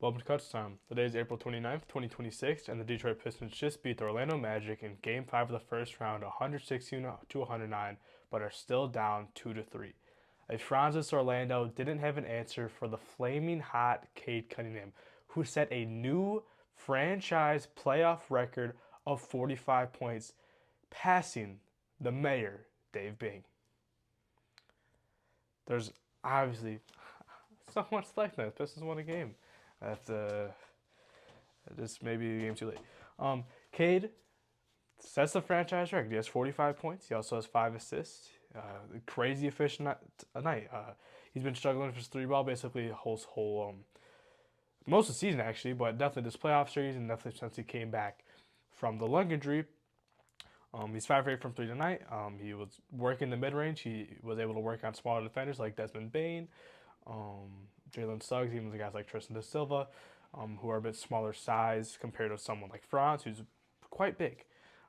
Welcome to Kutch time. Today is April 29th, 2026, and the Detroit Pistons just beat the Orlando Magic in Game 5 of the first round 116 to 109, but are still down 2 to 3. A Francis Orlando didn't have an answer for the flaming hot Cade Cunningham, who set a new franchise playoff record of 45 points, passing the mayor, Dave Bing. There's obviously so much like that. Pistons won a game. That's just maybe a game too late. Cade sets the franchise record. He has 45 points. He also has 5 assists. Crazy efficient night. He's been struggling with his three ball basically whole most of the season actually, but definitely this playoff series and definitely since he came back from the lung injury. He's 5 for 8 from three tonight. He was working the mid range. He was able to work on smaller defenders like Desmond Bain, Jalen Suggs, even the guys like Tristan Da Silva, who are a bit smaller size compared to someone like Franz, who's quite big.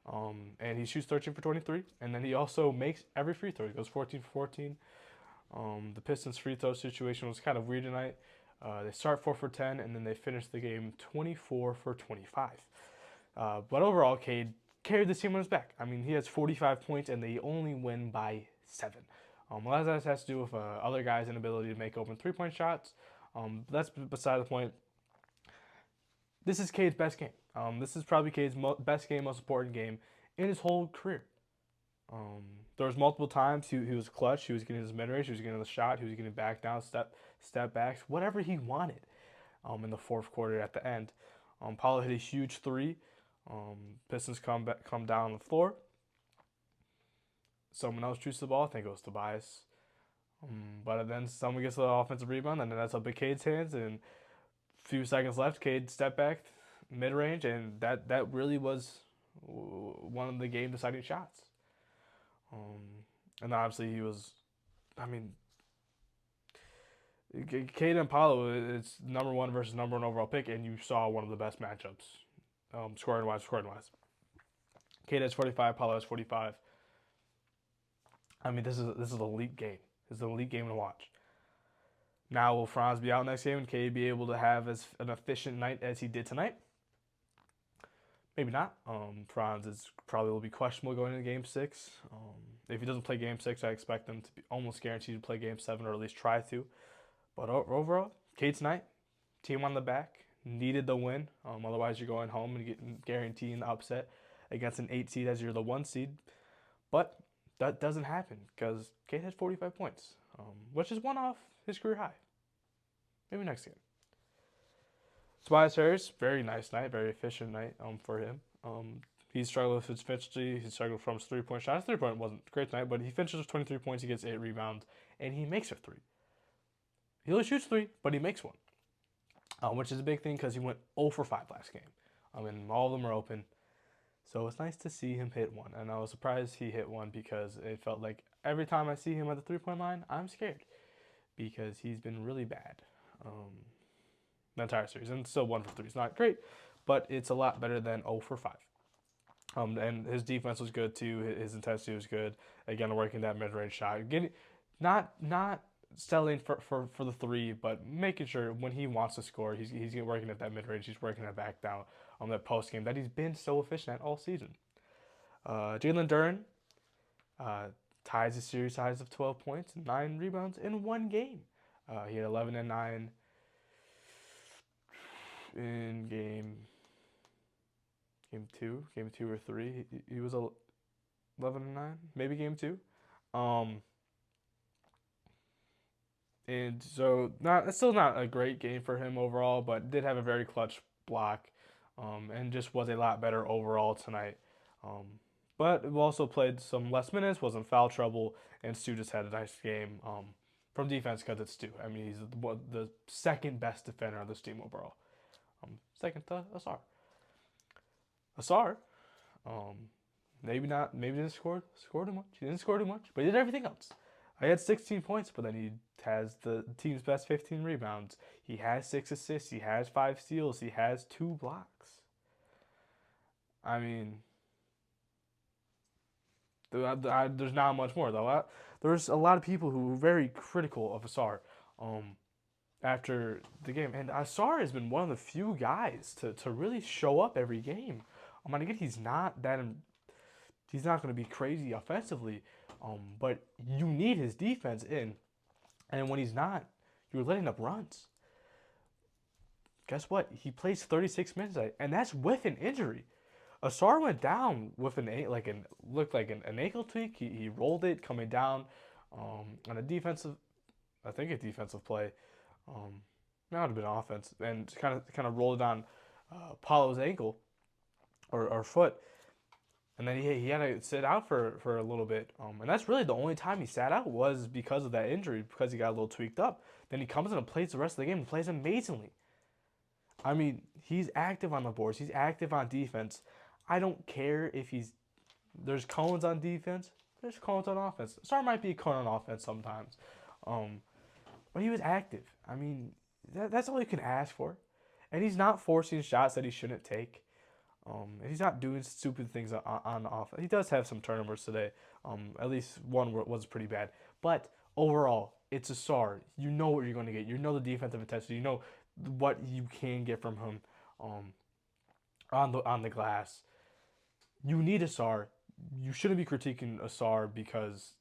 And he shoots 13 for 23, and then he also makes every free throw. He goes 14 for 14. The Pistons free throw situation was kind of weird tonight. They start 4 for 10, and then they finish the game 24 for 25. But overall, Cade carried the team on his back. I mean, he has 45 points, and they only win by 7. A lot of that has to do with other guys' inability to make open three-point shots. That's beside the point. This is Cade's best game. This is probably Cade's best game, most important game in his whole career. There was multiple times he was clutch. He was getting his mid-range. He was getting the shot. He was getting back down, step backs, whatever he wanted. In the fourth quarter at the end, Paulo hit a huge three. Pistons come down on the floor. Someone else shoots the ball. I think it was Tobias. But then someone gets the offensive rebound, and then that's up in Cade's hands. And a few seconds left, Cade step back, mid range, and that really was one of the game deciding shots. And obviously he was, I mean, Cade and Paulo, it's number one versus number one overall pick, and you saw one of the best matchups, scoring wise. Cade has 45, Paulo has 45. I mean, this is an elite game. This is an elite game to watch. Now, will Franz be out next game and Cade be able to have as an efficient night as he did tonight? Maybe not. Franz is probably will be questionable going into Game 6. If he doesn't play Game 6, I expect him to be almost guaranteed to play Game 7 or at least try to. But overall, Cade's night, team on the back, needed the win. Otherwise, you're going home and guaranteeing the upset against an 8 seed as you're the 1 seed. But that doesn't happen because Cade had 45 points, which is one off his career high. Maybe next game. Tobias Harris, very nice night, very efficient night for him. He struggled with his efficiency. He struggled from his three-point shot. His three-point wasn't great tonight, but he finishes with 23 points. He gets 8 rebounds, and he makes a 3. He only shoots 3, but he makes 1, which is a big thing because he went 0 for 5 last game. And all of them are open. So it's nice to see him hit 1. And I was surprised he hit 1 because it felt like every time I see him at the three-point line, I'm scared because he's been really bad the entire series. And still 1 for 3 is not great, but it's a lot better than 0 for 5. And his defense was good too. His intensity was good. Again, working that mid-range shot, getting not settling for the 3, but making sure when he wants to score, he's working at that mid-range. He's working that back down on that post game that he's been so efficient at all season. Jalen Duren ties the series highs of 12 points, 9 rebounds in 1 game. He had 11 and 9 in game 2 or 3. He was 11 and 9, maybe game 2. And so it's still not a great game for him overall, but did have a very clutch block, and just was a lot better overall tonight. But we also played some less minutes, was in foul trouble, and Stu just had a nice game from defense because it's Stu. I mean, he's the second best defender on this team overall. Second to Asar. Asar, maybe not, maybe didn't score too much. He didn't score too much, but he did everything else. I had 16 points, but then he has the team's best 15 rebounds. He has 6 assists. He has 5 steals. He has 2 blocks. I mean, there's not much more though. There's a lot of people who were very critical of Asar. after the game. And Asar has been one of the few guys to really show up every game. Again, he's not going to be crazy offensively, but you need his defense in. And when he's not, you're letting up runs. Guess what? He plays 36 minutes, and that's with an injury. Asar went down with looked like an ankle tweak. He rolled it coming down on a defensive, I think a defensive play. That would have been offense, and kind of rolled it on Paulo's ankle or foot, and then he had to sit out for a little bit. And that's really the only time he sat out was because of that injury, because he got a little tweaked up. Then he comes in and plays the rest of the game and plays amazingly. I mean, he's active on the boards. He's active on defense. I don't care if there's cones on defense. There's cones on offense. Star might be a cone on offense sometimes. But he was active. I mean, that's all you can ask for. And he's not forcing shots that he shouldn't take. And he's not doing stupid things on offense. He does have some turnovers today. At least one was pretty bad. But overall, it's a SAR. You know what you're going to get. You know the defensive intensity. You know what you can get from him on the glass. You need a SAR. You shouldn't be critiquing a SAR because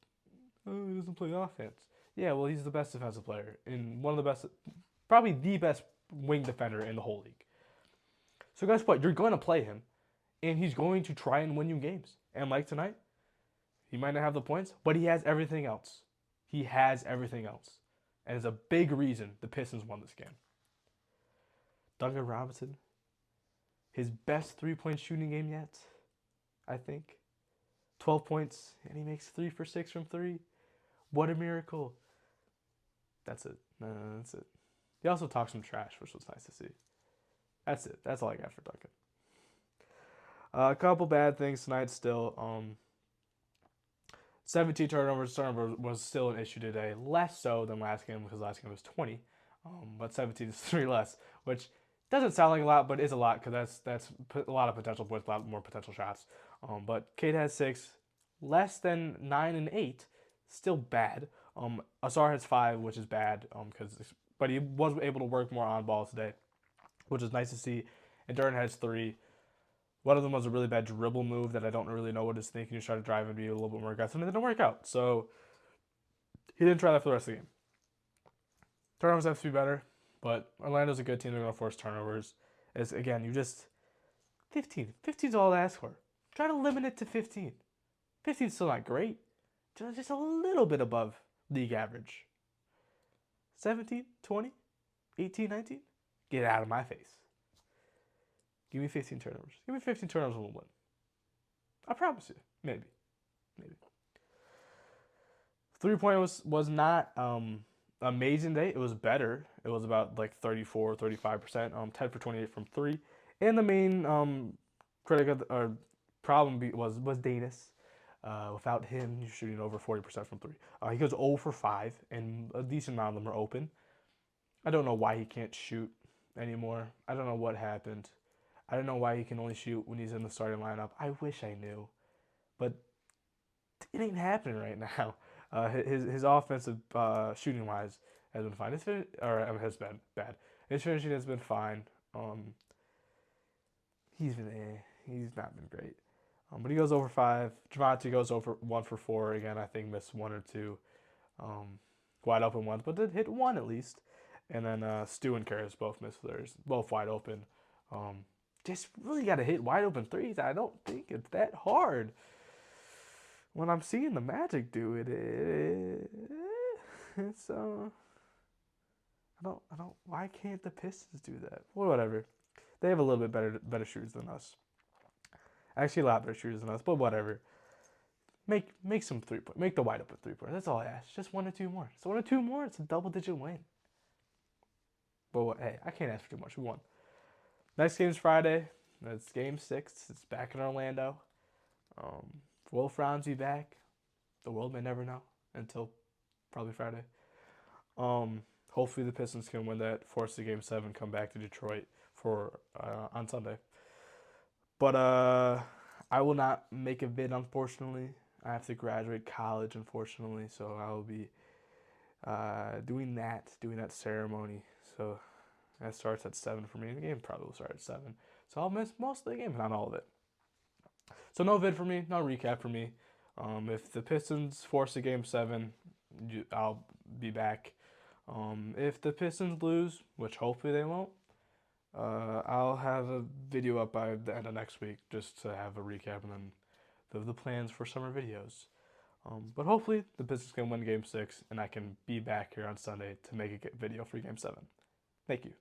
he doesn't play offense. Yeah, well, he's the best defensive player and one of the best, probably the best wing defender in the whole league. So guess what? You're going to play him, and he's going to try and win you games. And like tonight, he might not have the points, but he has everything else. He has everything else. And it's a big reason the Pistons won this game. Duncan Robinson, his best three-point shooting game yet, I think. 12 points, and he makes 3 for 6 from 3. What a miracle. That's it. No, that's it. He also talked some trash, which was nice to see. That's it. That's all I got for Duncan. A couple bad things tonight still. 17 turnovers. Turnover was still an issue today. Less so than last game because last game was 20. But 17 is 3 less, which doesn't sound like a lot, but is a lot because that's a lot of potential points, a lot more potential shots. But Cade has 6. Less than 9 and 8. Still bad. Asar has 5, which is bad. But he was able to work more on ball today, which is nice to see. And Durant has 3. One of them was a really bad dribble move that I don't really know what he's thinking. He tried to drive and be a little bit more aggressive, and it didn't work out. So he didn't try that for the rest of the game. Turnovers have to be better, but Orlando's a good team. They're going to force turnovers. As again, you just 15. 15 is all I ask for. Try to limit it to 15. 15 is still not great. Just a little bit above league average. 17, 20, 18, 19? Get out of my face. Give me 15 turnovers. Give me 15 turnovers and we'll win. I promise you. Maybe. 3-point was not amazing day. It was better. It was about like 34, 35%. 10 for 28 from 3. And the main problem was Danis. Without him, you're shooting over 40% from 3. He goes 0 for 5, and a decent amount of them are open. I don't know why he can't shoot anymore. I don't know what happened. I don't know why he can only shoot when he's in the starting lineup. I wish I knew. But it ain't happening right now. His offensive shooting-wise has been fine. Has been bad. His finishing has been fine. He's not been great. But he goes over 5. Javante goes over 1 for 4. Again, I think missed 1 or 2 wide open ones, but did hit 1 at least. And then Stu and Karras both missed theirs, both wide open. Just really got to hit wide open threes. I don't think it's that hard. When I'm seeing the Magic do it, it's I don't. Why can't the Pistons do that? Well, whatever. They have a little bit better shooters than us. Actually, a lot better shooters than us, but whatever. Make some 3-point. Make the wide open 3-point. That's all I ask. Just 1 or 2 more. So 1 or 2 more, it's a double-digit win. But hey, I can't ask for too much. We won. Next game's Friday. It's Game 6. It's back in Orlando. Will Franzi back? The world may never know until probably Friday. Hopefully the Pistons can win that, force the Game 7, come back to Detroit for on Sunday. But I will not make a vid, unfortunately. I have to graduate college, unfortunately, so I will be doing that ceremony So that starts at 7 for me. The game probably will start at 7. So I'll miss most of the game, not all of it. So no vid for me, no recap for me. If the Pistons force a game 7, I'll be back. If the Pistons lose, which hopefully they won't, I'll have a video up by the end of next week just to have a recap and then the plans for summer videos. But hopefully the Pistons can win Game 6 and I can be back here on Sunday to make a video for Game 7. Thank you.